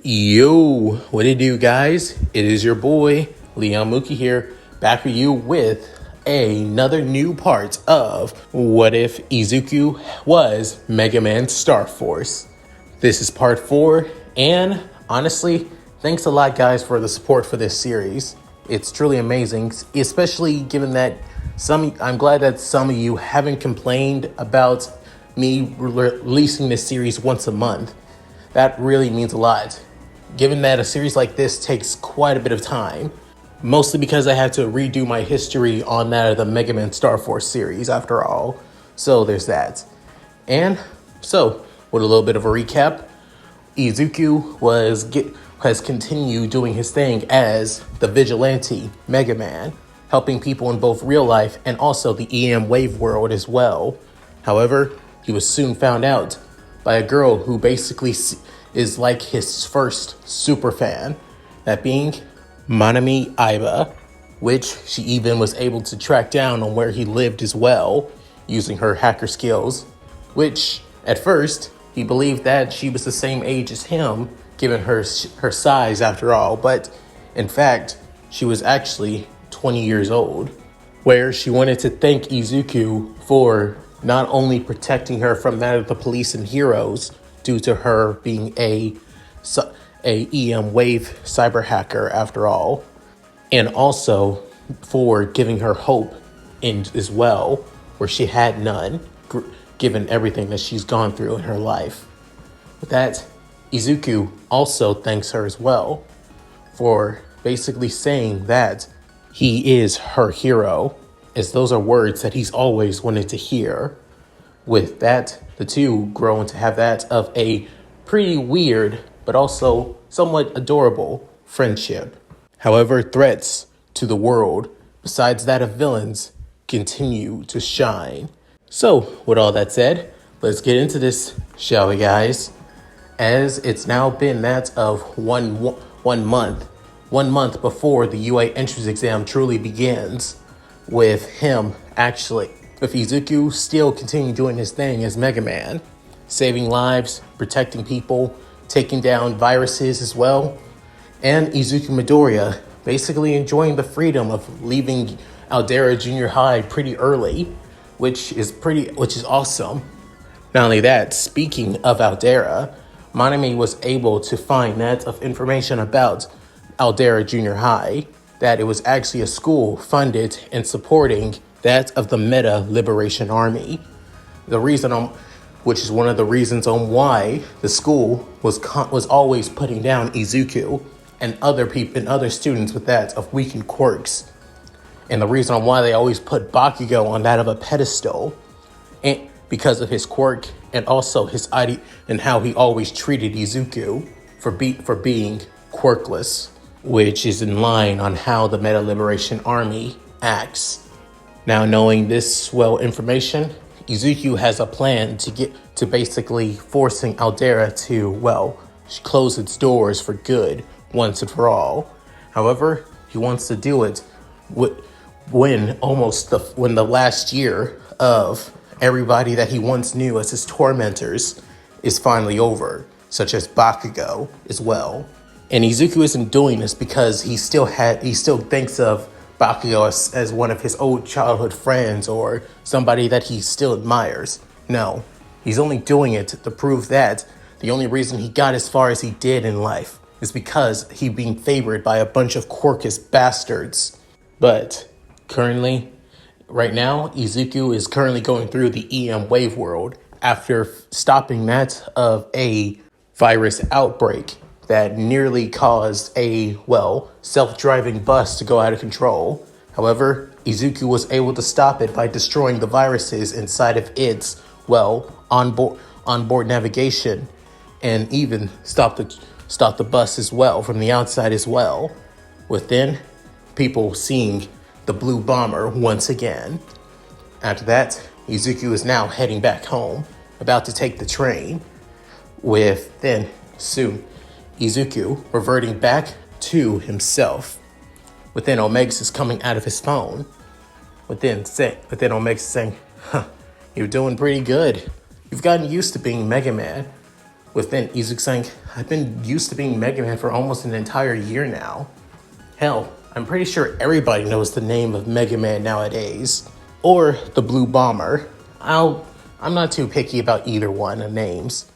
Yo, what it do, guys? It is your boy, Leon Mookie here, back with you with another new part of What If Izuku Was Mega Man Star Force. This is part 4, and honestly, thanks a lot, guys, for the support for this series. It's truly amazing, especially given that I'm glad that some of you haven't complained about me releasing this series once a month. That really means a lot, given that a series like this takes quite a bit of time, mostly because I had to redo my history on that of the Mega Man Star Force series after all. So there's that. And so, with a little bit of a recap, Izuku has continued doing his thing as the vigilante Mega Man, helping people in both real life and also the EM Wave world as well. However, he was soon found out by a girl who basically is like his first super fan, that being Manami Aiba, which she even was able to track down on where he lived as well, using her hacker skills, which at first he believed that she was the same age as him, given her size after all, but in fact, she was actually 20 years old, where she wanted to thank Izuku for not only protecting her from that of the police and heroes due to her being a EM Wave cyber hacker after all, and also for giving her hope in as well, where she had none, given everything that she's gone through in her life. With that, Izuku also thanks her as well for basically saying that he is her hero, as those are words that he's always wanted to hear. With that, the two grow into have that of a pretty weird, but also somewhat adorable friendship. However, threats to the world, besides that of villains, continue to shine. So, with all that said, let's get into this, shall we, guys? As it's now been that of one month before the UA entrance exam truly begins, with Izuku still continuing doing his thing as Mega Man, saving lives, protecting people, taking down viruses as well, and Izuku Midoriya basically enjoying the freedom of leaving Aldera Junior High pretty early, which is awesome. Not only that, speaking of Aldera, Manami was able to find that of information about Aldera Junior High, that it was actually a school funded and supporting that of the Meta Liberation Army. Which is one of the reasons on why the school was always putting down Izuku and other students with that of weakened quirks, and the reason on why they always put Bakugo on that of a pedestal, and because of his quirk and also his ID and how he always treated Izuku for being quirkless, which is in line on how the Meta Liberation Army acts. Now, knowing this information, Izuku has a plan to basically forcing Aldera to, close its doors for good once and for all. However, he wants to do it when the last year of everybody that he once knew as his tormentors is finally over, such as Bakugo as well. And Izuku isn't doing this because he still thinks of Bakugo as one of his old childhood friends or somebody that he still admires. No, he's only doing it to prove that the only reason he got as far as he did in life is because he being favored by a bunch of quirkish bastards. But right now, Izuku is currently going through the EM Wave world after stopping that of a virus outbreak that nearly caused a, self-driving bus to go out of control. However, Izuku was able to stop it by destroying the viruses inside of its, onboard navigation, and even stop the bus as well from the outside as well. Within, people seeing the blue bomber once again. After that, Izuku is now heading back home, about to take the train, with then soon Izuku reverting back to himself. Within, Omege-Xis coming out of his phone. Within Omege-Xis saying, you're doing pretty good. You've gotten used to being Mega Man. With then Izuku saying, I've been used to being Mega Man for almost an entire year now. Hell, I'm pretty sure everybody knows the name of Mega Man nowadays. Or the Blue Bomber. I'm not too picky about either one of names.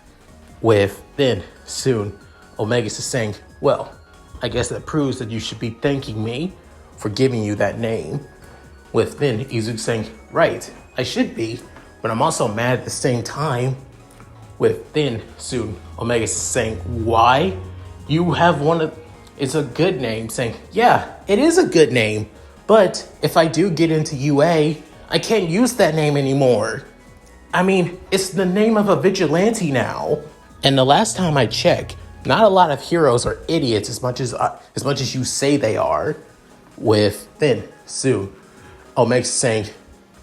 With then soon Omege-Xis saying, well, I guess that proves that you should be thanking me for giving you that name. With then Izuku saying, right, I should be, but I'm also mad at the same time. With then soon Omege-Xis saying, why? You have one of, it's a good name, saying, yeah, it is a good name, but if I do get into UA, I can't use that name anymore. I mean, it's the name of a vigilante now. And the last time I checked, not a lot of heroes are idiots as much as you say they are. With then soon Omege saying,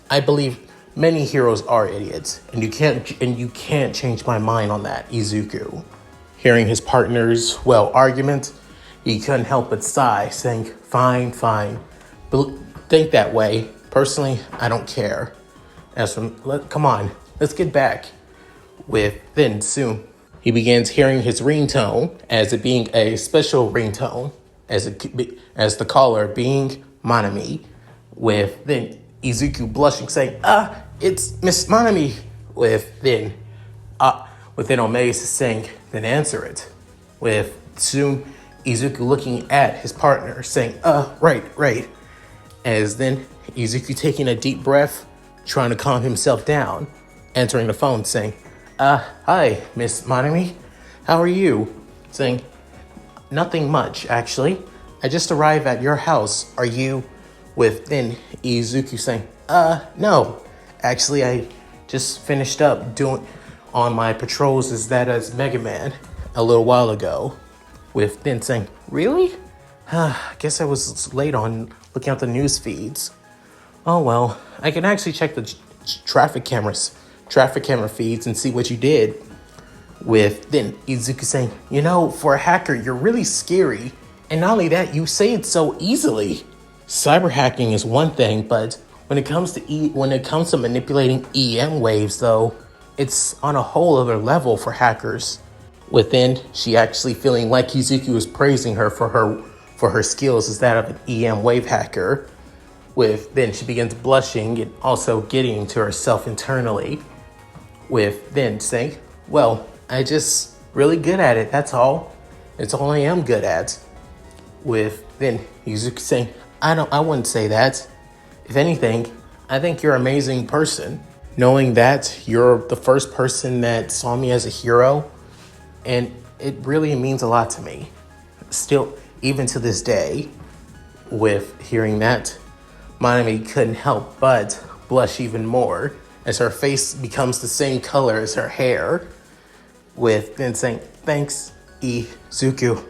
I believe many heroes are idiots, and you can't change my mind on that, Izuku. Hearing his partner's argument, he couldn't help but sigh, saying, fine. Think that way. Personally, I don't care. Come on, let's get back. With then soon, he begins hearing his ringtone as it being a special ringtone, as the caller being Manami. With then Izuku blushing, saying, it's Miss Manami. With then Omege saying, then answer it. With soon Izuku looking at his partner, saying, right. As then Izuku taking a deep breath, trying to calm himself down, answering the phone, saying, hi, Miss Manami. How are you? Saying, nothing much, actually. I just arrived at your house. Are you? With then Izuku saying, no. Actually, I just finished up doing on my patrols as Mega Man a little while ago. With then saying, really? I guess I was late on looking at the news feeds. Oh well, I can actually check the traffic camera feeds and see what you did. With then Izuku saying, for a hacker, you're really scary. And not only that, you say it so easily. Cyber hacking is one thing, but when it comes to manipulating EM waves, though, it's on a whole other level for hackers. Within, she actually feeling like Izuku is praising her for her skills as that of an EM wave hacker. With then she begins blushing and also getting to herself internally. With then saying, well, I just really good at it, that's all. It's all I am good at. With then Izuku saying, I wouldn't say that. If anything, I think you're an amazing person. Knowing that you're the first person that saw me as a hero, and it really means a lot to me. Still, even to this day, with hearing that, Manami couldn't help but blush even more as her face becomes the same color as her hair. With then saying, thanks, Izuku.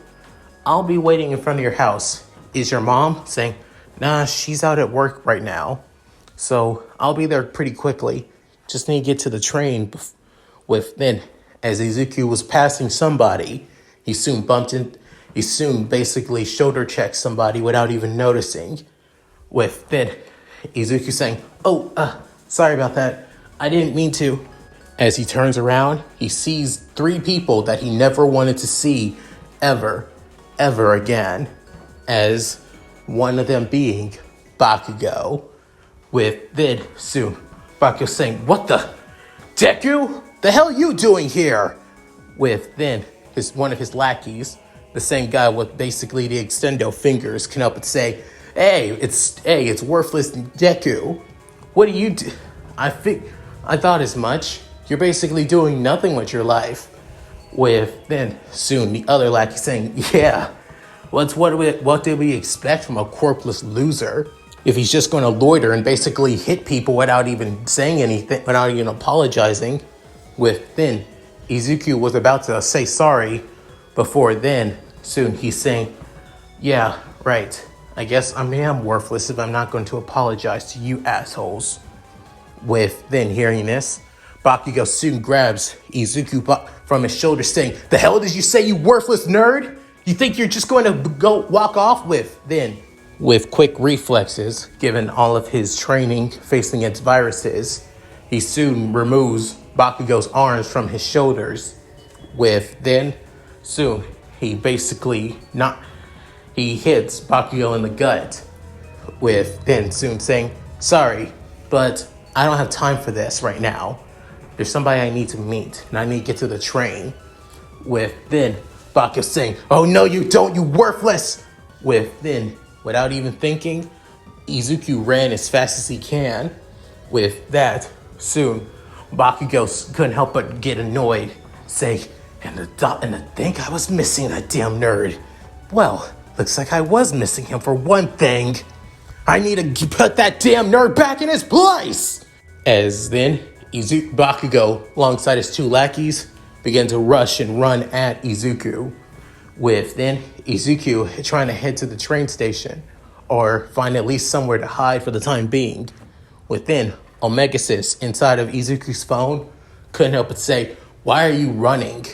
I'll be waiting in front of your house. Is your mom? Saying, nah, she's out at work right now. So I'll be there pretty quickly. Just need to get to the train. With then, as Izuku was passing somebody, he soon basically shoulder checked somebody without even noticing. With then Izuku saying, sorry about that. I didn't mean to. As he turns around, he sees 3 people that he never wanted to see ever again. As one of them being Bakugo. With then soon Bakugo saying, what the? Deku? The hell you doing here? With then one of his lackeys, the same guy with basically the extendo fingers, can up and say, Hey, it's worthless Deku. What do you do? I thought as much. You're basically doing nothing with your life. With then soon the other lackey saying, yeah, what did we expect from a corpless loser? If he's just going to loiter and basically hit people without even saying anything, without even apologizing. With then Izuku was about to say sorry. Before then, soon he's saying, yeah, right. I guess I am worthless if I'm not going to apologize to you assholes. With then hearing this, Bakugo soon grabs Izuku from his shoulder saying, the hell did you say, you worthless nerd? You think you're just going to go walk off? With then, with quick reflexes, given all of his training facing against viruses, he soon removes Bakugo's arms from his shoulders. with then soon he hits Bakugo in the gut with then soon saying, "Sorry, but I don't have time for this right now. There's somebody I need to meet and I need to get to the train." With then Bakugo saying, "Oh no you don't, you worthless!" With then, without even thinking, Izuku ran as fast as he can. With that, soon Bakugo couldn't help but get annoyed, saying, and to think I was missing that damn nerd. Well, looks like I was missing him for one thing. I need to put that damn nerd back in his place!" As then, Bakugo, alongside his two lackeys, began to rush and run at Izuku. With then Izuku trying to head to the train station, or find at least somewhere to hide for the time being. With then Omege-Xis inside of Izuku's phone couldn't help but say, "Why are you running?"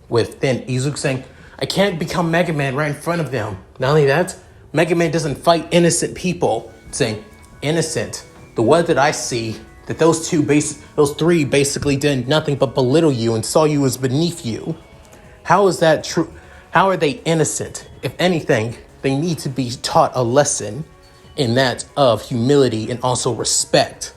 With then Izuku saying, "I can't become Mega Man right in front of them. Not only that, Mega Man doesn't fight innocent people." Saying, "Innocent? The what did I see? That those three basically did nothing but belittle you and saw you as beneath you. How is that true? How are they innocent? If anything, they need to be taught a lesson in that of humility and also respect."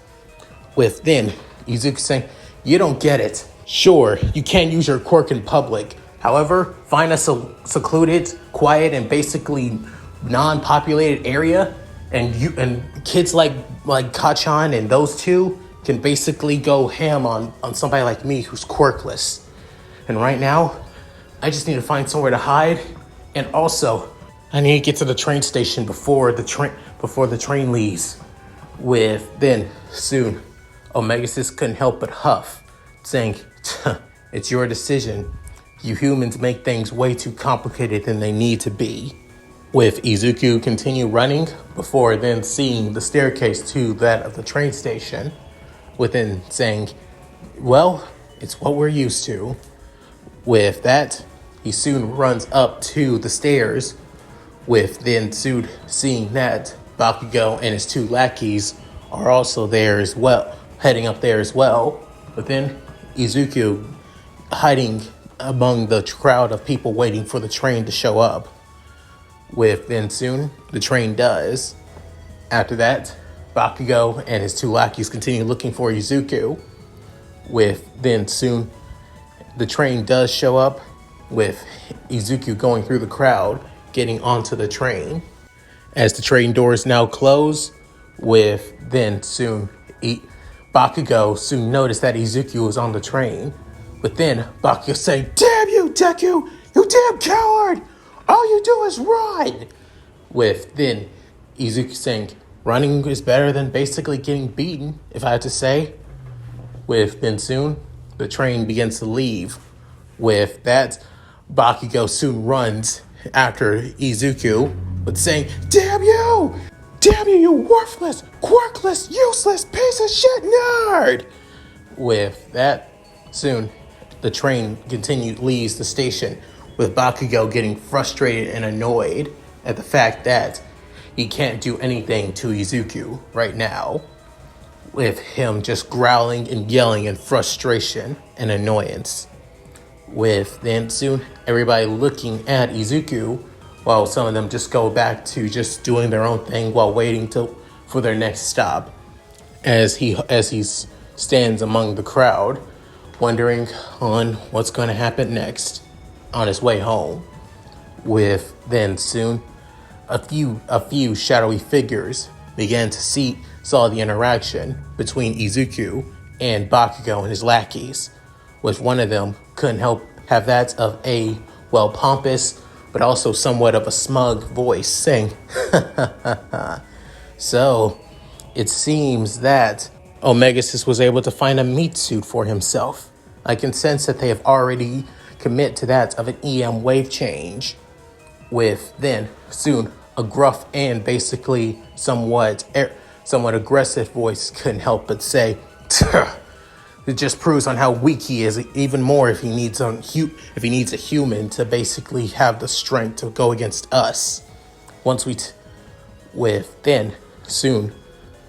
With then Izuku saying, "You don't get it. Sure, you can't use your quirk in public. However, find a secluded, quiet, and basically non-populated area, and kids like Kachan and those two can basically go ham on somebody like me who's quirkless. And right now, I just need to find somewhere to hide, and also I need to get to the train station before the train leaves." With then soon Omege-Xis couldn't help but huff, saying, "It's your decision. You humans make things way too complicated than they need to be." With Izuku continue running before then seeing the staircase to that of the train station, within saying, "Well, it's what we're used to." With that, he soon runs up to the stairs, with then soon seeing that Bakugo and his two lackeys are also there as well, heading up there as well. But then Izuku hiding among the crowd of people waiting for the train to show up. With then soon, the train does. After that, Bakugo and his two lackeys continue looking for Izuku. With then soon, the train does show up, with Izuku going through the crowd, getting onto the train. As the train doors now close, with then soon, Bakugo soon noticed that Izuku was on the train. But then Bakugo saying, "Damn you, Deku! You damn coward! All you do is run!" With then Izuku saying, "Running is better than basically getting beaten, if I had to say." With then soon, the train begins to leave. With that, Bakugo soon runs after Izuku, but saying, "Damn you! Damn you, you worthless, quirkless, useless piece of shit nerd!" With that, soon, the train leaves the station, with Bakugo getting frustrated and annoyed at the fact that he can't do anything to Izuku right now, with him just growling and yelling in frustration and annoyance. With then soon everybody looking at Izuku, while some of them just go back to just doing their own thing while waiting for their next stop, as he stands among the crowd, wondering on what's going to happen next on his way home. With then soon a few shadowy figures began to saw the interaction between Izuku and Bakugo and his lackeys, with one of them couldn't help have that of a pompous but also somewhat of a smug voice, saying, "So it seems that Omege-Xis was able to find a meat suit for himself. I can sense that they have already commit to that of an EM wave change." With then soon a gruff and basically somewhat aggressive voice couldn't help but say, "It just proves on how weak he is, even more if he needs a human to basically have the strength to go against us." With then soon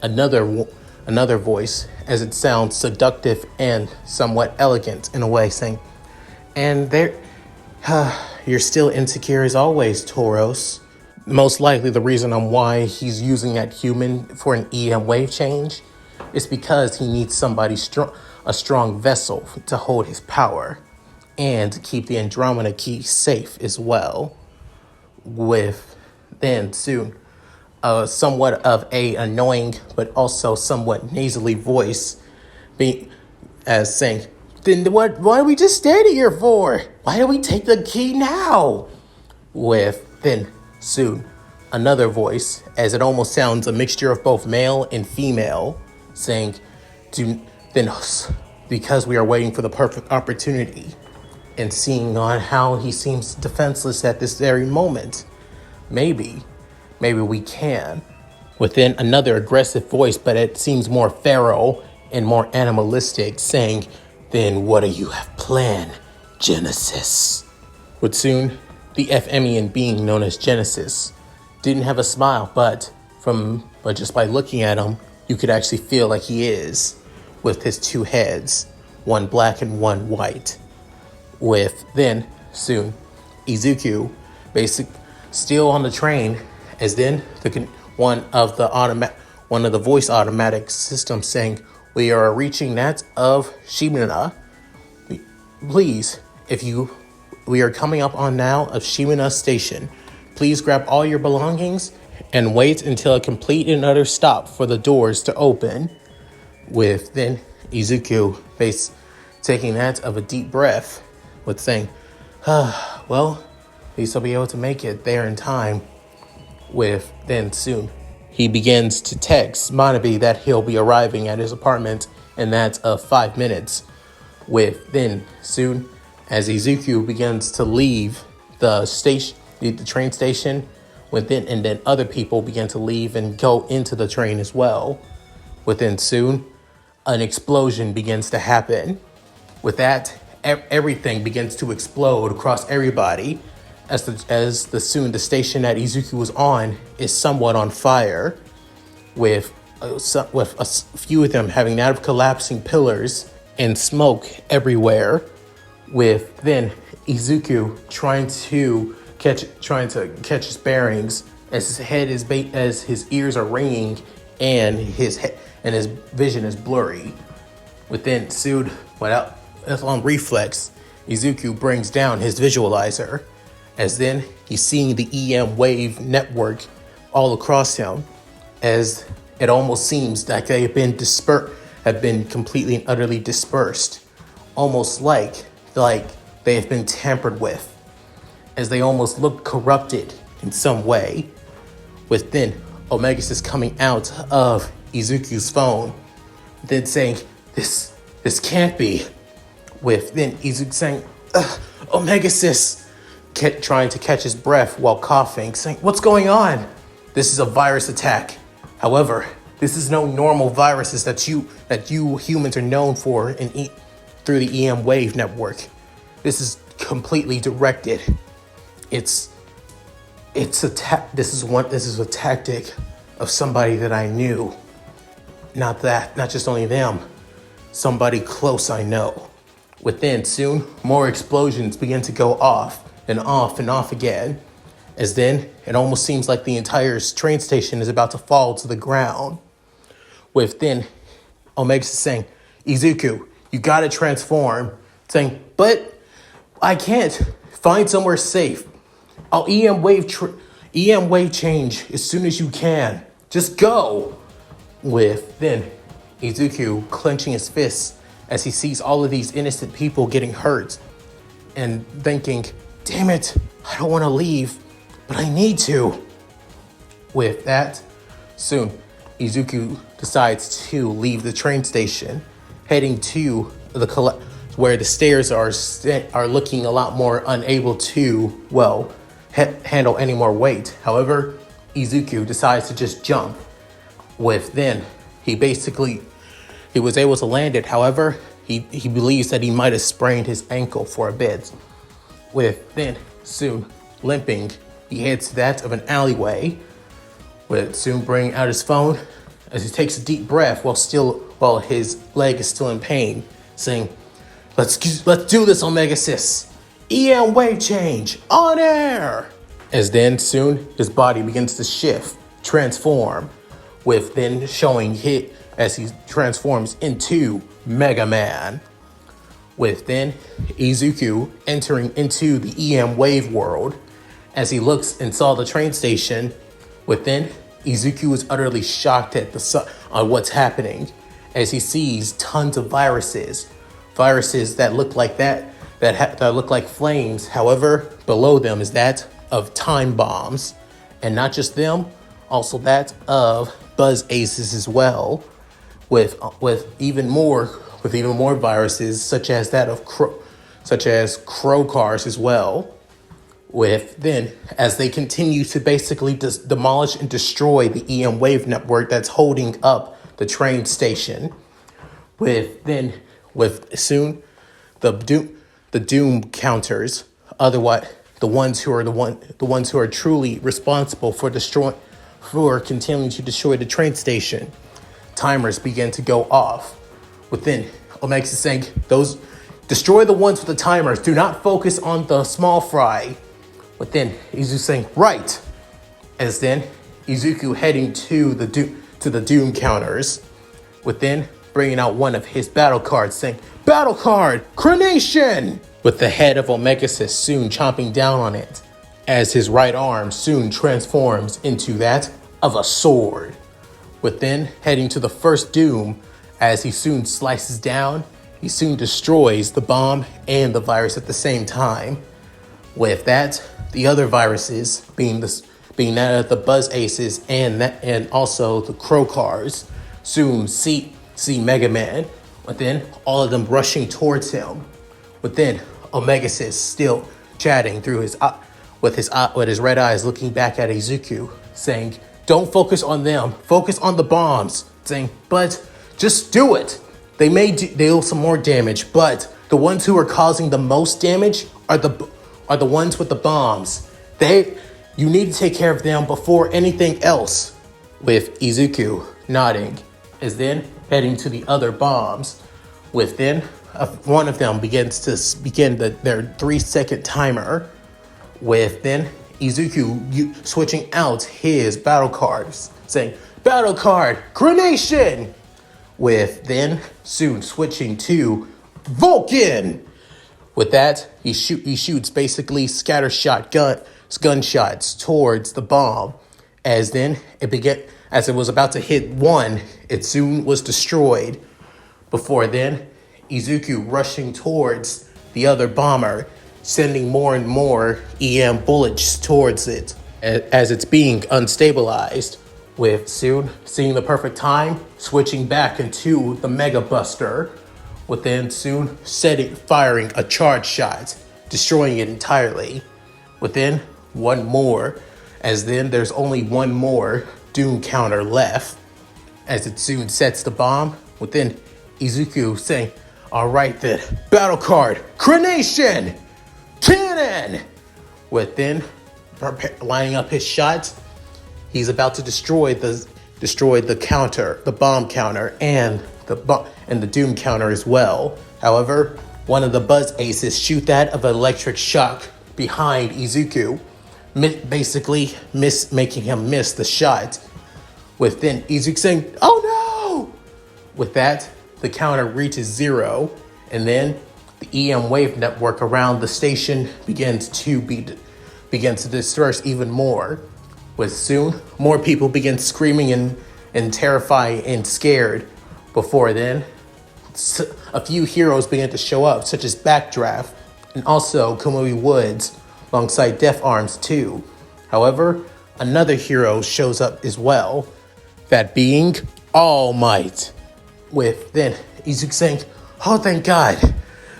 another voice, as it sounds seductive and somewhat elegant in a way, saying, And there, you're still insecure as always, Tauros. Most likely the reason on why he's using that human for an EM wave change is because he needs a strong vessel to hold his power and to keep the Andromeda key safe as well. With then soon somewhat of a annoying but also somewhat nasally voice being as saying, then what are we just standing here for? Why don't we take the key now? With then soon another voice, as it almost sounds a mixture of both male and female, saying, because we are waiting for the perfect opportunity, and seeing on how he seems defenseless at this very moment, maybe we can. Within another aggressive voice, but it seems more feral and more animalistic, saying, then what do you have planned, Genesis? With soon, the Femian being known as Genesis didn't have a smile, but just by looking at him, you could actually feel like he is, with his two heads, one black and one white. With then soon Izuku still on the train, as then one of the voice automatic systems saying, we are reaching that of Shimina. Please, we are coming up on now of Shimina Station. Please grab all your belongings and wait until a complete and utter stop for the doors to open. With then Izuku taking that of a deep breath, with saying, well, at least I'll be able to make it there in time. With then soon, he begins to text Manabe that he'll be arriving at his apartment in that of 5 minutes. With then soon, as Izuku begins to leave the train station, and then other people begin to leave and go into the train as well. Within soon, an explosion begins to happen. With that, everything begins to explode across everybody, as the station that Izuku was on is somewhat on fire, with a few of them having that of collapsing pillars and smoke everywhere. With then Izuku trying to catch his bearings, as his ears are ringing and his vision is blurry. Within soon, on reflex, Izuku brings down his visualizer, as then he's seeing the EM wave network all across him, as it almost seems like they have been completely and utterly dispersed, almost like they have been tampered with, as they almost look corrupted in some way. With then Omege-Xis coming out of Izuku's phone, then saying, this can't be. With then Izuku saying, Omege-Xis, trying to catch his breath while coughing, saying, what's going on? This is a virus attack. However, this is no normal viruses that you humans are known for through the EM wave network. This is completely directed. This is a tactic of somebody that I knew. Not just only them, somebody close I know. Within soon, more explosions begin to go off and off and off again, as then it almost seems like the entire train station is about to fall to the ground. With then Omega saying, Izuku, you gotta transform. Saying, but I can't. Find somewhere safe. I'll EM wave change as soon as you can. Just go. With then Izuku clenching his fists as he sees all of these innocent people getting hurt, and thinking, damn it, I don't want to leave, but I need to. With that, soon Izuku decides to leave the train station, heading to where the stairs are looking a lot more unable to, handle any more weight. However, Izuku decides to just jump. With then, he was able to land it. However, he believes that he might have sprained his ankle for a bit. With then, soon limping, he heads to that of an alleyway. With soon bringing out his phone, as he takes a deep breath while his leg is still in pain, saying, Let's do this, Omege-Xis. EM wave change on air! As then soon his body begins to shift, transform, with then showing hit as he transforms into Mega Man. With then Izuku entering into the EM wave world as he looks and saw the train station. Within, Izuku is utterly shocked at on what's happening as he sees tons of viruses that look like that look like flames. However, below them is that of time bombs, and not just them, also that of Buzz-Aces as well, with even more viruses such as that of crow cars as well. With then, as they continue to basically demolish and destroy the EM wave network that's holding up the train station. With soon the doom counters, otherwise the ones who are truly responsible for continuing to destroy the train station, timers begin to go off. Within, Omege-Xis saying, those destroy the ones with the timers. Do not focus on the small fry. Within, Izuku saying, right. As then, Izuku heading to the doom counters. Within, bringing out one of his battle cards, saying, battle card, Cronation! With the head of Omege-Xis soon chomping down on it, as his right arm soon transforms into that of a sword. Within, heading to the first doom, as he soon slices down, he soon destroys the bomb and the virus at the same time. With that, the other viruses being that of the Buzz-Aces and also the crow cars soon see Mega Man. Within, all of them rushing towards him. Within, Omege-Xis still chatting through with his red eyes, looking back at Izuku, saying, "Don't focus on them. Focus on the bombs." Saying, "But just do it. They may deal some more damage, but the ones who are causing the most damage are the ones with the bombs. You need to take care of them before anything else." With Izuku nodding, is then heading to the other bombs. Within, one of them begins to begin their 3-second timer. With then Izuku switching out his battle cards, saying, "Battle card, Cronation!" With then soon switching to Vulcan. With that, he shoots basically gunshots towards the bomb. As it was about to hit one, it soon was destroyed. Before then, Izuku rushing towards the other bomber, sending more and more EM bullets towards it as it's being unstabilized. With soon seeing the perfect time, switching back into the Mega Buster. Within soon firing a charge shot, destroying it entirely. Within one more, as then there's only one more doom counter left. As it soon sets the bomb, within Izuku saying, "All right then, battle card, Cronation, cannon!" Within lining up his shots, he's about to destroy the counter, the bomb counter, and the doom counter as well. However, one of the Buzz-Aces shoot that of electric shock behind Izuku, making him miss the shot. With then Izuku saying, "Oh no!" With that, the counter reaches 0, and then the EM wave network around the station begins to disperse even more. With soon, more people begin screaming and terrified and scared. Before then, a few heroes begin to show up, such as Backdraft, and also Kamui Woods, alongside Death Arms too. However, another hero shows up as well, that being All Might. With then Izuku saying, "Oh, thank God,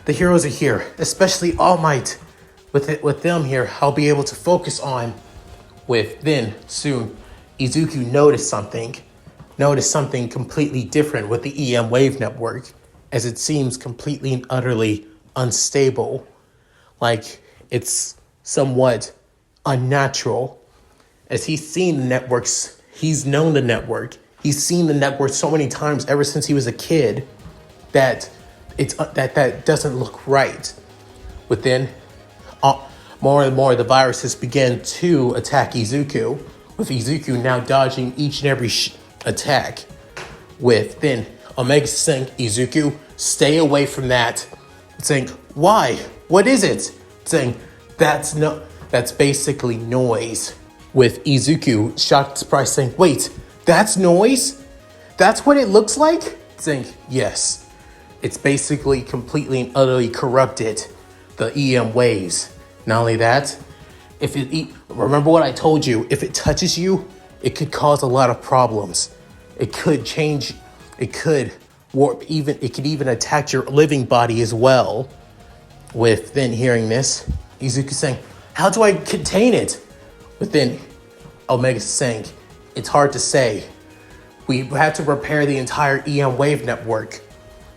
the heroes are here, especially All Might. With them here, I'll be able to focus on." With then soon, Izuku noticed something completely different with the EM wave network, as it seems completely and utterly unstable, like it's somewhat unnatural. As he's seen the networks, he's known the network, he's seen the network so many times ever since he was a kid, that that doesn't look right. Within, more and more the viruses began to attack Izuku, with Izuku now dodging each and every attack. With then Omega saying, Izuku, stay away from that. Saying, why? What is it? Saying, that's basically noise. With Izuku shocked and surprised saying, wait, that's noise? That's what it looks like? Saying, yes. It's basically completely and utterly corrupted the EM waves. Not only that, remember what I told you, if it touches you, it could cause a lot of problems. It could change, it could warp, it could even attack your living body as well. With then hearing this, Izuku saying, how do I contain it? But then Omega saying, it's hard to say. We had to repair the entire EM wave network.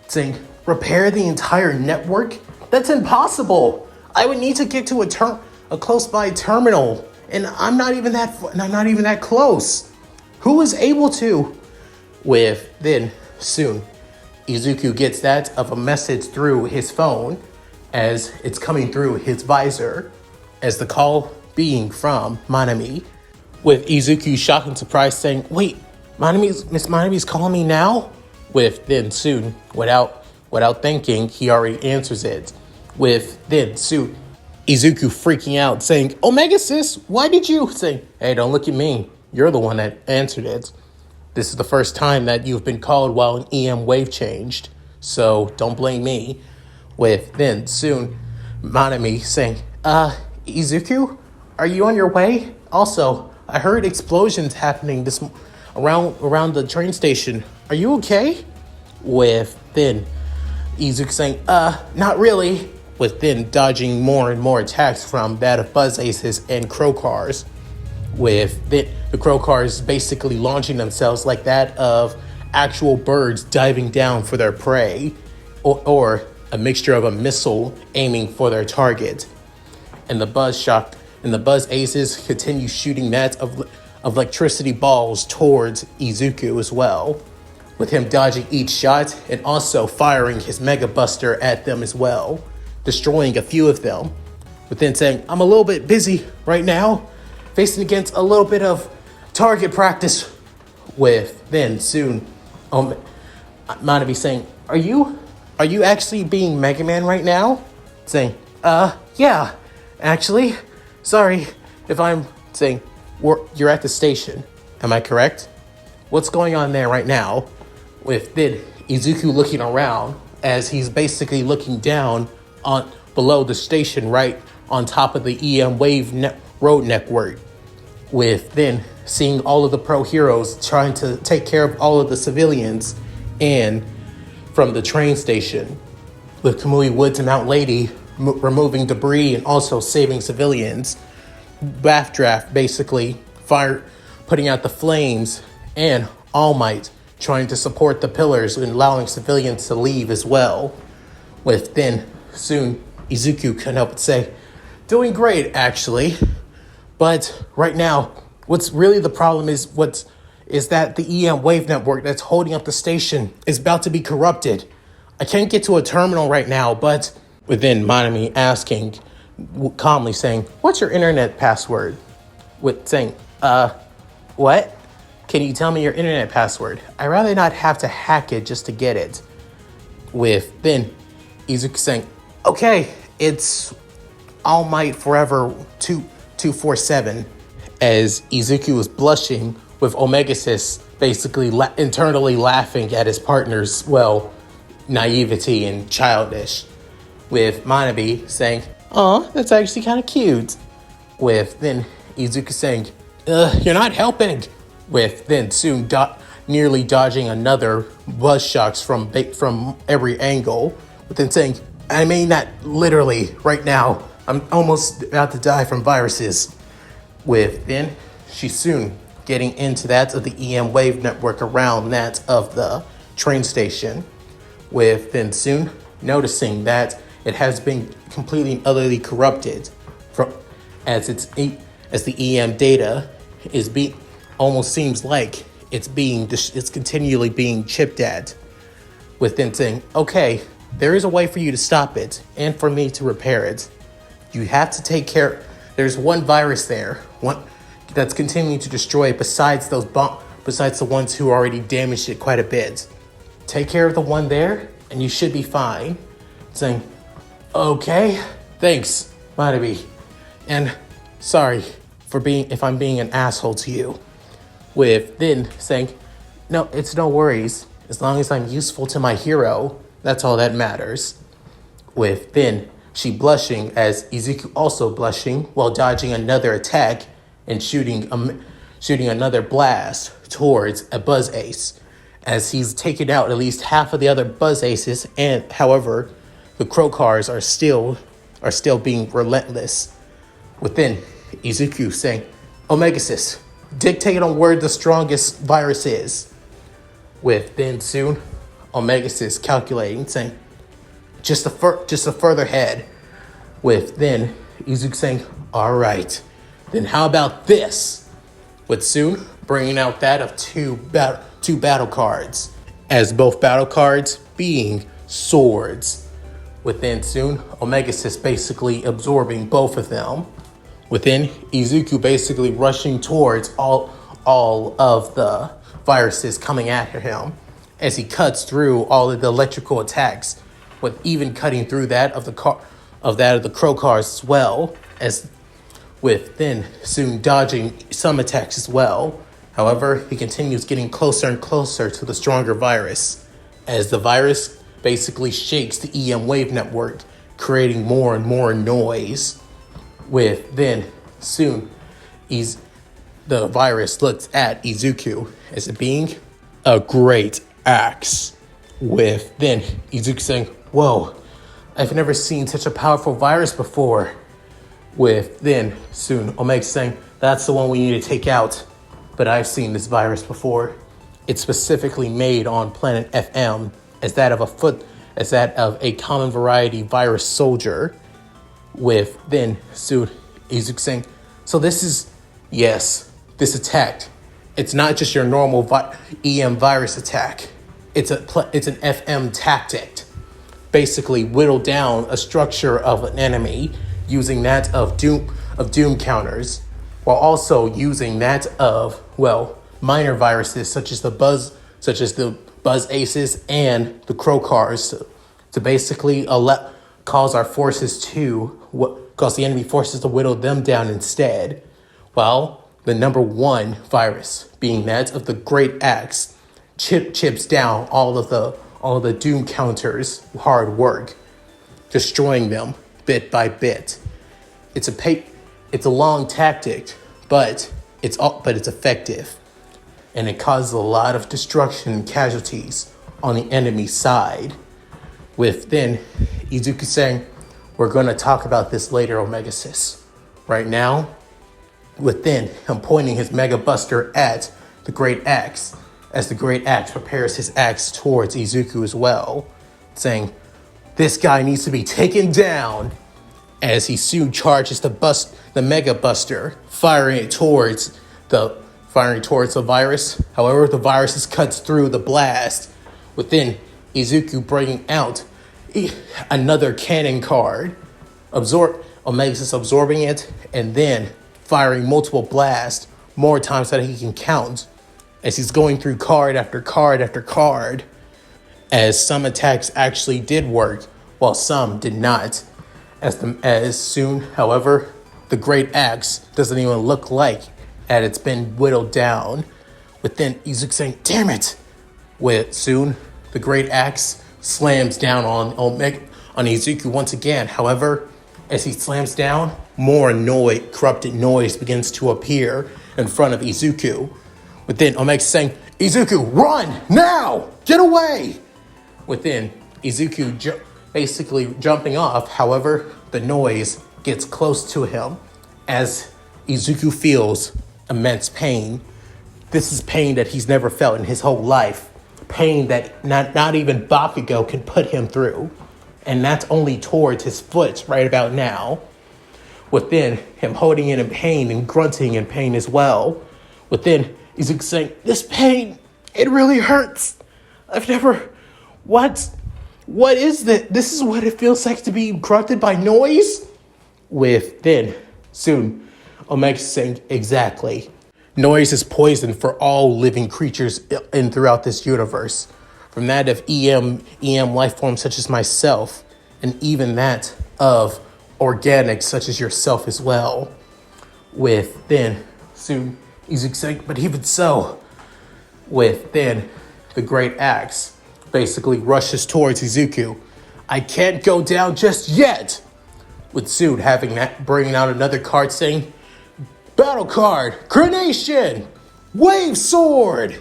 Saying, repair the entire network? That's impossible. I would need to get to a close by terminal, and I'm not even that close. Who is able to? With then soon, Izuku gets that of a message through his phone as it's coming through his visor, as the call being from Manami. With Izuku shocked and surprised saying, wait, Miss Manami's calling me now? With then soon, without thinking, he already answers it. With then soon, Izuku freaking out saying, Omege-Xis, why did you? Saying, hey, don't look at me. You're the one that answered it. This is the first time that you've been called while an EM wave changed, so don't blame me. With then soon, Manami saying, Izuku, are you on your way? Also, I heard explosions happening around the train station. Are you okay? With then Izuku saying, not really. With then dodging more and more attacks from that of Buzz-Aces and Crocars. With the Crocars basically launching themselves like that of actual birds diving down for their prey, or a mixture of a missile aiming for their target. And the Buzz-Aces continue shooting that of electricity balls towards Izuku as well, with him dodging each shot and also firing his Mega Buster at them as well, destroying a few of them, but then saying, I'm a little bit busy right now, facing against a little bit of target practice. With then soon, Manami saying, are you actually being Mega Man right now? Saying, yeah, actually, sorry if I'm saying, you're at the station, am I correct? What's going on there right now? With then Izuku looking around as he's basically looking down on below the station right on top of the EM wave road network. With then seeing all of the pro heroes trying to take care of all of the civilians and from the train station, with Kamui Woods and Mount Lady removing debris and also saving civilians. Backdraft basically putting out the flames, and All Might trying to support the pillars and allowing civilians to leave as well. With then soon Izuku couldn't help but say, doing great actually, but right now what's really the problem is that the EM wave network that's holding up the station is about to be corrupted. I can't get to a terminal right now, but within Manami asking, calmly saying, what's your internet password? With saying, what? Can you tell me your internet password? I'd rather not have to hack it just to get it. With then Izuku saying, okay, it's All Might Forever 247. As Izuku was blushing, with Omege-Xis basically internally laughing at his partner's, naivety and childish. With Manami saying, aw, that's actually kind of cute. With then Izuku saying, you're not helping. With then soon nearly dodging another buzz shocks from every angle. But then saying, I mean that literally right now. I'm almost about to die from viruses. With then she's soon getting into that of the EM wave network around that of the train station. With then soon noticing that it has been completely and utterly corrupted as the EM data is almost seems like it's continually being chipped at. With then saying, okay, there is a way for you to stop it and for me to repair it. You have to take care. There's one virus there, one that's continuing to destroy it besides besides the ones who already damaged it quite a bit. Take care of the one there, and you should be fine. Saying, okay, thanks, Manabe. And sorry if I'm being an asshole to you. With then saying, no, it's no worries. As long as I'm useful to my hero, that's all that matters. With then she blushing as Izuku also blushing while dodging another attack and shooting another blast towards a Buzz Ace, as he's taken out at least half of the other Buzz Aces, and however, the Crocars are still being relentless. Within Izuku saying, Omege-Xis, dictate on where the strongest virus is. With then soon, Omege-Xis calculating, saying, just a further head. With then Izuku saying, all right, then how about this? With soon bringing out that of two battle cards, as both battle cards being swords. Within soon, Omege-Xis basically absorbing both of them. Within Izuku basically rushing towards all of the viruses coming at him, as he cuts through all of the electrical attacks, with even cutting through that of the Crocars as well, as with then soon dodging some attacks as well. However, he continues getting closer and closer to the stronger virus, as the virus basically shakes the EM wave network, creating more and more noise. With then soon, the virus looks at Izuku as it being a great axe. With then Izuku saying, whoa, I've never seen such a powerful virus before. With then soon Omega saying, that's the one we need to take out. But I've seen this virus before. It's specifically made on planet FM as that of a common variety virus soldier. With then soon Izuku saying, so this attack, it's not just your normal EM virus attack. It's an FM tactic. Basically whittle down a structure of an enemy using that of doom counters, while also using that of, minor viruses such as the Buzz Aces and the Crocars to basically cause the enemy forces to whittle them down instead. While the number one virus, being that of the Great Axe, chips down all of the doom counters' hard work, destroying them bit by bit. It's a long tactic, but it's effective, and it causes a lot of destruction and casualties on the enemy side. With then Izuku saying, we're going to talk about this later, Omege-Xis. Right now, within him pointing his Mega Buster at the Great Axe, as the Great Axe prepares his axe towards Izuku as well, saying, this guy needs to be taken down, as he soon charges the Mega Buster, firing towards the virus. However, the virus cuts through the blast, within Izuku bringing out another cannon card, Omega-Xis absorbing it, and then firing multiple blasts, more times than he can count, as he's going through card after card after card, as some attacks actually did work, while some did not. As soon, however, the Great Axe doesn't even look like that it's been whittled down. Within Izuku saying, damn it! With soon, the Great Axe slams down on Izuku once again. However, as he slams down, more corrupted noise begins to appear in front of Izuku. Within, Omega saying, Izuku, run! Now! Get away! Within, Izuku basically jumping off. However, the noise gets close to him as Izuku feels immense pain. This is pain that he's never felt in his whole life. Pain that not even Bakugo can put him through. And that's only towards his foot right about now. Within, him holding it in pain and grunting in pain as well. Within, Izuku saying, this pain, it really hurts. What is that? This is what it feels like to be corrupted by noise? With then, soon, Omega saying, exactly. Noise is poison for all living creatures in throughout this universe. From that of EM life forms such as myself, and even that of organics such as yourself as well. With then, soon, Izuku saying, but even so, with then, the great axe basically rushes towards Izuku. I can't go down just yet! With Soon having that, bringing out another card saying, battle card, Crenation, Wave Sword!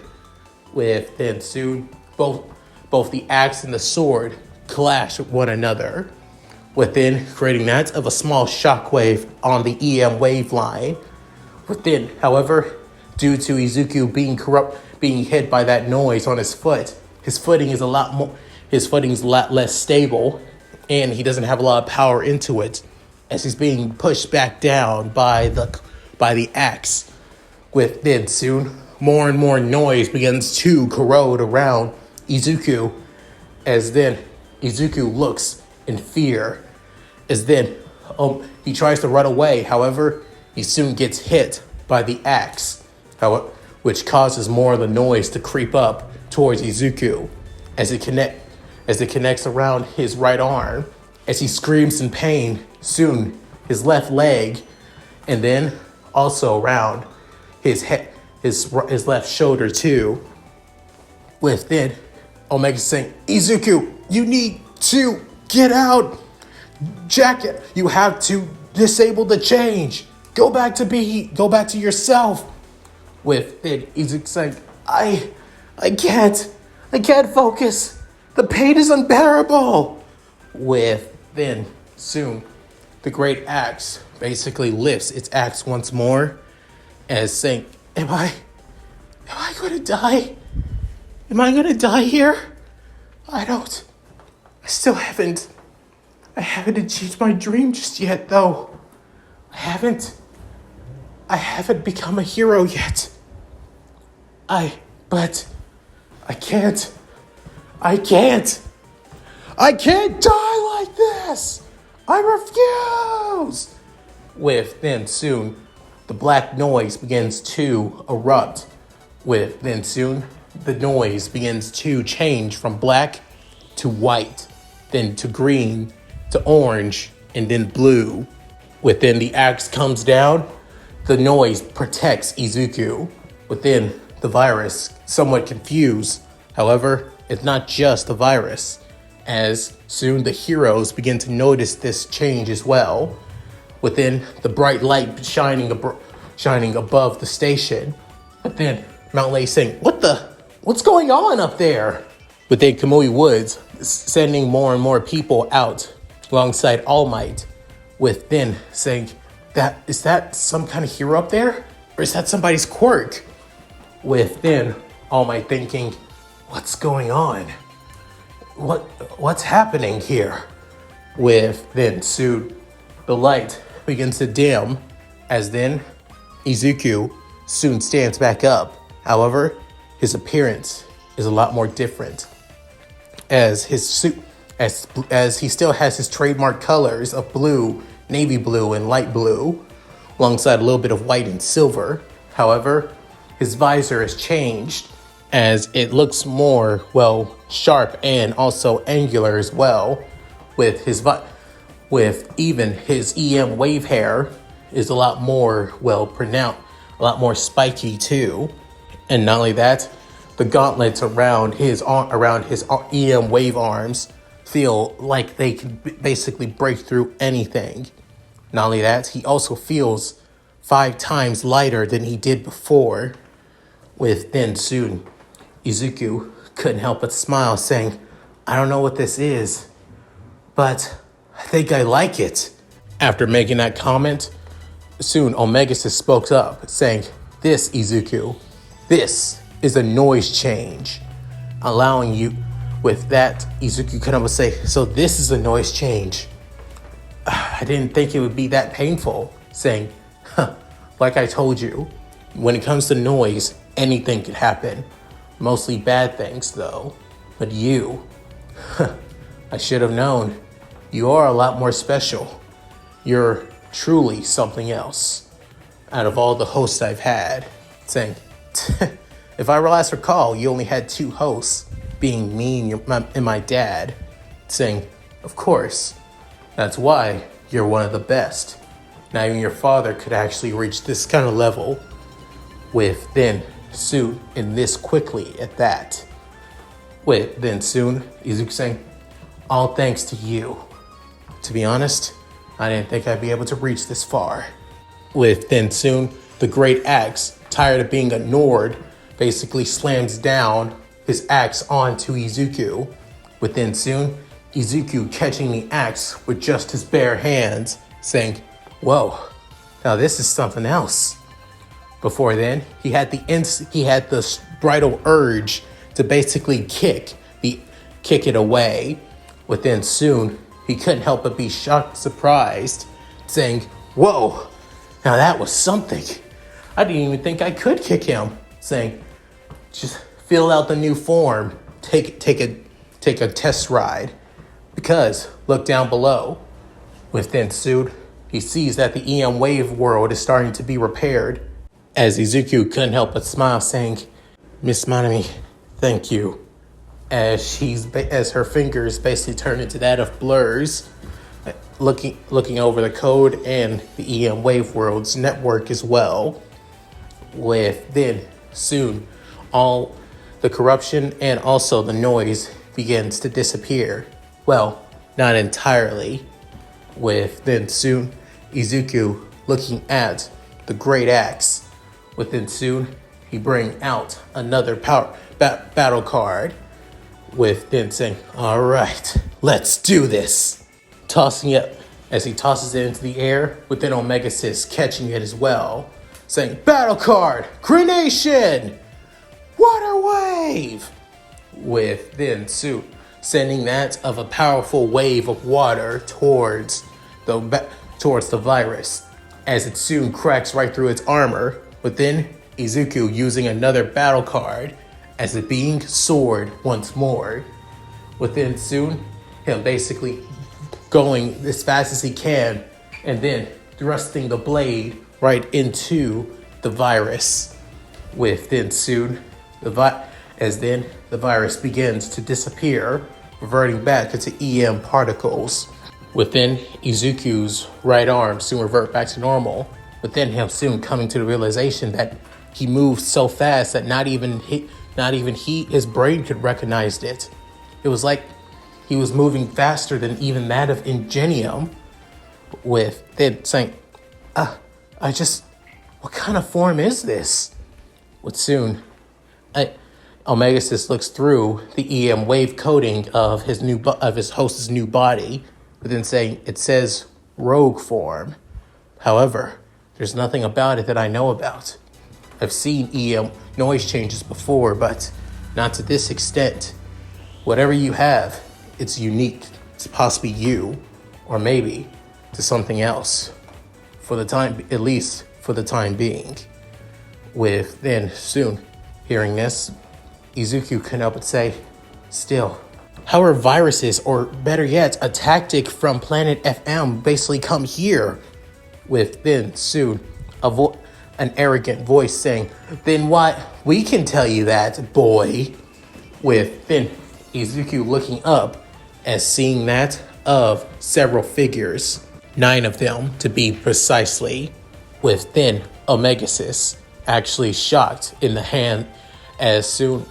With then Soon, both the axe and the sword clash with one another. Within creating that of a small shockwave on the EM wave line. Within, however, due to Izuku being hit by that noise on his foot, his footing is a lot less stable, and he doesn't have a lot of power into it, as he's being pushed back down by the axe. Within soon, more and more noise begins to corrode around Izuku, as then Izuku looks in fear. As then he tries to run away, however, he soon gets hit by the axe, which causes more of the noise to creep up towards Izuku as it connects around his right arm. As he screams in pain, soon his left leg, and then also around his head, his left shoulder too. With then Omega saying, Izuku, you need to get out. Jacket, you have to disable the change. Go back to yourself. With it, Izuku saying, I can't focus. The pain is unbearable. With then soon, the great axe basically lifts its axe once more, as saying, Am I gonna die? Am I gonna die here? I haven't achieved my dream just yet, though. I haven't become a hero yet. But I can't die like this. I refuse. With then soon, the black noise begins to erupt. With then soon, the noise begins to change from black to white, then to green, to orange, and then blue. Within the axe comes down, the noise protects Izuku. Within the virus, somewhat confused. However, it's not just the virus, as soon the heroes begin to notice this change as well. Within the bright light shining above the station. But then Mount Lei saying, what's going on up there? Within Kamui Woods, sending more and more people out alongside All Might, with then saying, is that some kind of hero up there? Or is that somebody's quirk? With then All Might thinking, what's going on? What's happening here? With then soon, the light begins to dim, as then Izuku soon stands back up. However, his appearance is a lot more different, as his suit, as he still has his trademark colors of blue, navy blue, and light blue, alongside a little bit of white and silver. However, his visor has changed, as it looks more, sharp and also angular as well, with even his EM wave hair is a lot more pronounced, a lot more spiky too. And not only that, the gauntlets around his EM wave arms feel like they can basically break through anything. Not only that, he also feels 5 times lighter than he did before. With then soon, Izuku couldn't help but smile, saying, I don't know what this is, but I think I like it. After making that comment, soon Omege-Xis spoke up, saying, this, Izuku, this is a noise change. Allowing you, with that, Izuku could almost say, so this is a noise change. I didn't think it would be that painful, saying, like I told you, when it comes to noise, anything could happen. Mostly bad things, though. But you, I should have known. You are a lot more special. You're truly something else out of all the hosts I've had, saying, if I last recall, you only had 2 hosts, being me and my dad, saying, of course, that's why you're one of the best. Not even your father could actually reach this kind of level with then soon and this quickly at that. With then soon, Izuku saying, all thanks to you. To be honest, I didn't think I'd be able to reach this far. With then soon, the great axe, tired of being ignored, basically slams down his axe onto Izuku. Within soon, Izuku catching the axe with just his bare hands, saying, whoa, now this is something else. Before then, he had the bridal urge to basically kick it away. Within soon, he couldn't help but be shocked, surprised, saying, whoa, now that was something. I didn't even think I could kick him. Saying, just feel out the new form, take a test ride. Because, look down below. Within soon, he sees that the EM wave world is starting to be repaired. As Izuku couldn't help but smile, saying, Miss Manami, thank you. As her fingers basically turn into that of Blur's, looking over the code and the EM wave world's network as well. With then soon, all the corruption and also the noise begins to disappear. Well, not entirely. With then soon, Izuku looking at the great axe. Within soon, he bring out another battle card. With then saying, all right, let's do this. Tossing it as he tosses it into the air, with then Omege-Xis catching it as well. Saying, battle card, Grenation, water wave. With then Su sending that of a powerful wave of water towards the virus, as it soon cracks right through its armor. But then Izuku using another battle card as it being soared once more. Within soon, him basically going as fast as he can and then thrusting the blade right into the virus. Within soon, as then the virus begins to disappear, reverting back into EM particles. Within Izuku's right arm soon revert back to normal. Within him soon coming to the realization that he moved so fast that not even his brain could recognize it. It was like he was moving faster than even that of Ingenium. With then saying, what kind of form is this? With soon, Omege-Xis looks through the EM wave coding of his host's new body, but then saying it says rogue form. However, there's nothing about it that I know about. I've seen EM noise changes before, but not to this extent. Whatever you have, it's unique to possibly you, or maybe to something else. At least for the time being. With then soon hearing this, Izuku couldn't help but say, still, how are viruses, or better yet, a tactic from planet FM basically come here? With then soon an arrogant voice saying, then what? We can tell you that, boy. With then Izuku looking up as seeing that of several figures, 9 of them to be precisely. With then Omege-Xis actually shocked in the hand as soon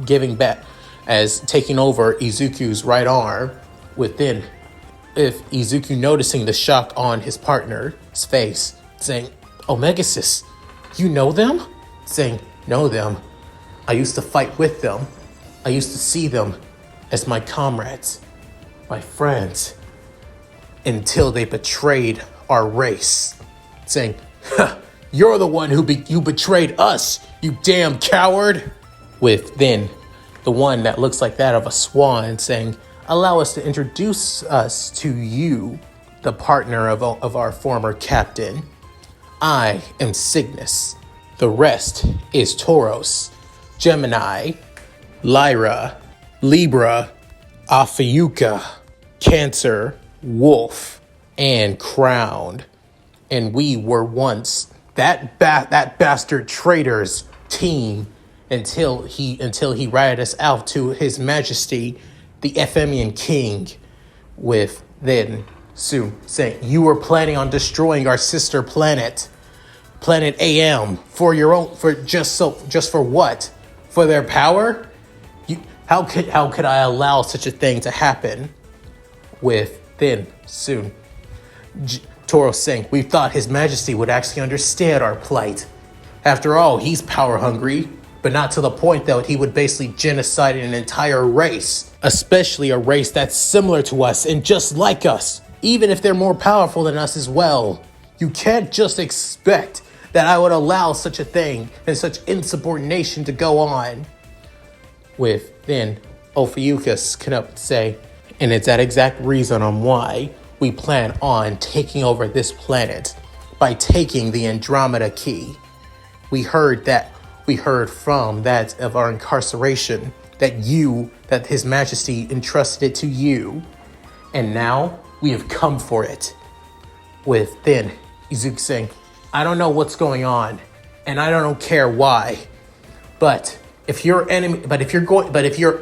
giving back as taking over Izuku's right arm. Within if Izuku noticing the shock on his partner's face, saying, Omege-Xis, you know them? Saying, know them. I used to fight with them. I used to see them as my comrades, my friends, until they betrayed our race. Saying, you're the one you betrayed us, you damn coward. With then the one that looks like that of a swan saying, allow us to introduce us to you, the partner of our former captain. I am Cygnus. The rest is Tauros, Gemini, Lyra, Libra, Ophiucha, Cancer, Wolf, and Crowned. And we were once that bastard traitor's team until he ratted us out to His Majesty, the Ephemian King, with then soon saying, you were planning on destroying our sister planet, Planet AM, for your own, just for what? For their power? How could I allow such a thing to happen? With then soon Toro saying, we thought His Majesty would actually understand our plight. After all, he's power hungry, but not to the point that he would basically genocide an entire race, especially a race that's similar to us and just like us, even if they're more powerful than us as well. You can't just expect that I would allow such a thing and such insubordination to go on. With then Ophiuchus can up say, and it's that exact reason on why we plan on taking over this planet by taking the Andromeda Key. We heard from that of our incarceration that His Majesty entrusted it to you, and now we have come for it. With then Izuku saying, I don't know what's going on, and I don't care why, but if your antics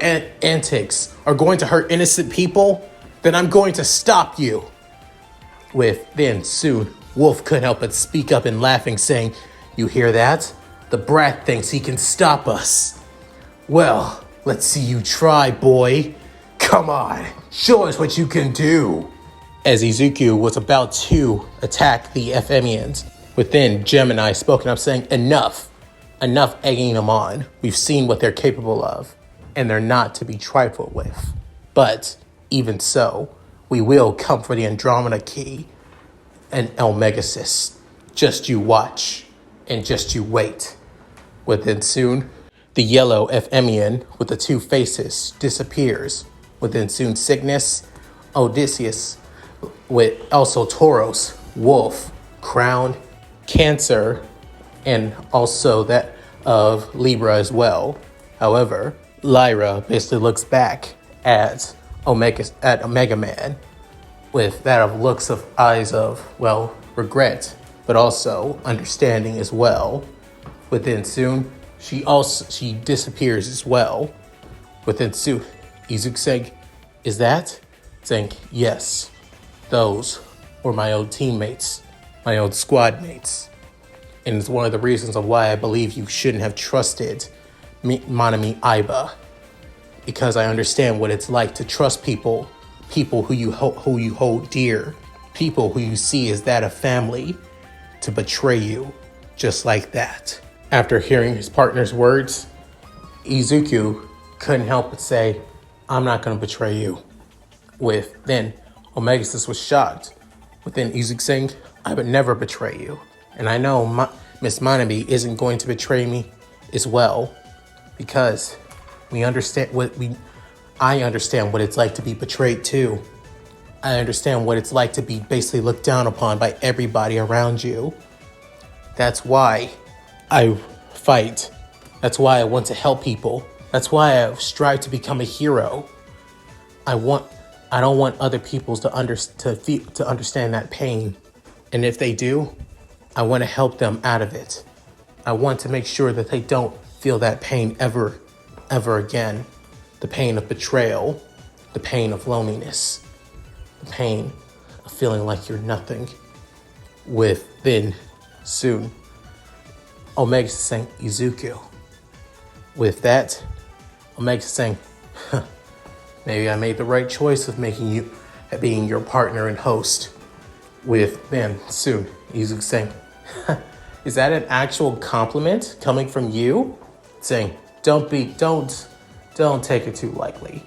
are going to hurt innocent people, then I'm going to stop you. With then soon Wolf couldn't help but speak up and laughing, saying, you hear that? The brat thinks he can stop us. Well, let's see you try, boy. Come on, show us what you can do. As Izuku was about to attack the Ephemians, within Gemini spoken up saying, enough egging them on. We've seen what they're capable of, and they're not to be trifled with. But even so, we will come for the Andromeda Key and Omege-Xis. Just you watch, and just you wait. Within soon, the yellow Ephemian with the two faces disappears. Within soon, Cygnus, Odysseus, with also Tauros, Wolf, Crown, Cancer, and also that of Libra as well. However, Lyra basically looks back at MegaMan with that of looks of eyes of, well, regret, but also understanding as well. Within soon, she disappears as well. Within soon, Izuku saying, is that? Saying, yes, those were my old teammates, my old squad mates. And it's one of the reasons of why I believe you shouldn't have trusted Monami Aiba. Because I understand what it's like to trust people who you hold dear, people who you see as that of family, to betray you just like that. After hearing his partner's words, Izuku couldn't help but say, I'm not going to betray you. With then, Omege-Xis was shocked. Within Izuku saying, I would never betray you. And I know Miss Monami isn't going to betray me as well, because I understand what it's like to be betrayed too. I understand what it's like to be basically looked down upon by everybody around you. That's why I fight. That's why I want to help people. That's why I strive to become a hero. I don't want other people to understand that pain. And if they do, I want to help them out of it. I want to make sure that they don't feel that pain ever again. The pain of betrayal, the pain of loneliness, the pain of feeling like you're nothing. Within soon, Omega saying, Izuku. With that, Omega saying, maybe I made the right choice of being your partner and host. With then soon, Izuku saying, is that an actual compliment coming from you? Saying, don't take it too lightly.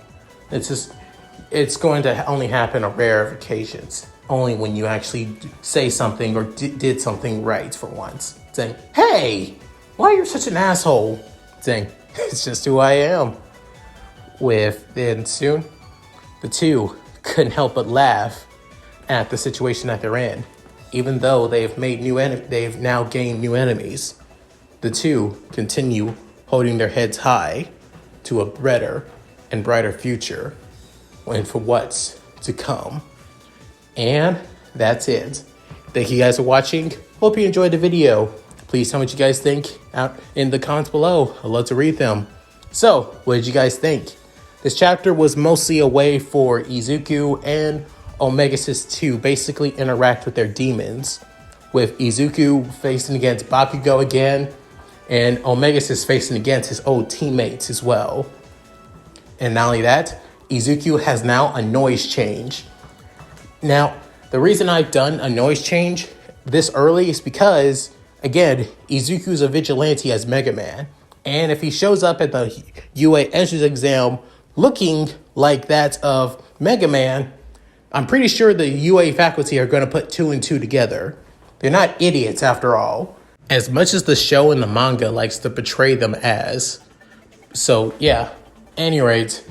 It's going to only happen on rare occasions. Only when you actually say something or did something right for once. Saying, hey, why are you such an asshole? Saying, it's just who I am. With then soon, the two couldn't help but laugh at the situation that they're in. Even though they've now gained new enemies, the two continue holding their heads high to a better and brighter future and for what's to come. And that's it. Thank you guys for watching. Hope you enjoyed the video. Please tell me what you guys think out in the comments below. I'd love to read them. So, what did you guys think? This chapter was mostly a way for Izuku and Omege-Xis to basically interact with their demons, with Izuku facing against Bakugo again, and Omege-Xis facing against his old teammates as well. And not only that, Izuku has now a noise change. Now, the reason I've done a noise change this early is because, again, Izuku's a vigilante as MegaMan, and if he shows up at the UA entrance exam looking like that of MegaMan, I'm pretty sure the UA faculty are going to put 2 and 2 together. They're not idiots after all, as much as the show and the manga likes to portray them as. So yeah, anyways,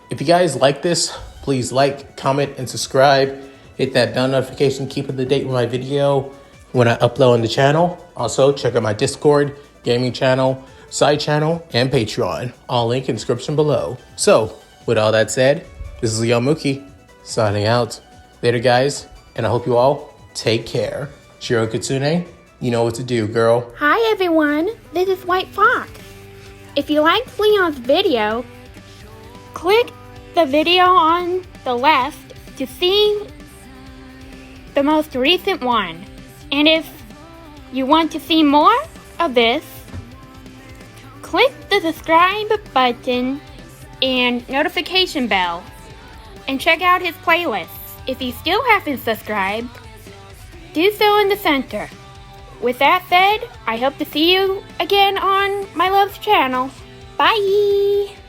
if you guys like this, please like, comment, and subscribe. Hit that bell notification, keep up to date with my video when I upload on the channel. Also, check out my Discord, gaming channel, side channel, and Patreon. All link in the description below. So, with all that said, this is Mookie signing out. Later, guys, and I hope you all take care. Shiro Kitsune, you know what to do, girl. Hi, everyone. This is White Fox. If you liked Leon's video, click the video on the left to see the most recent one. And if you want to see more of this, click the subscribe button and notification bell and check out his playlists. If you still haven't subscribed, do so in the center. With that said, I hope to see you again on my love's channel. Bye!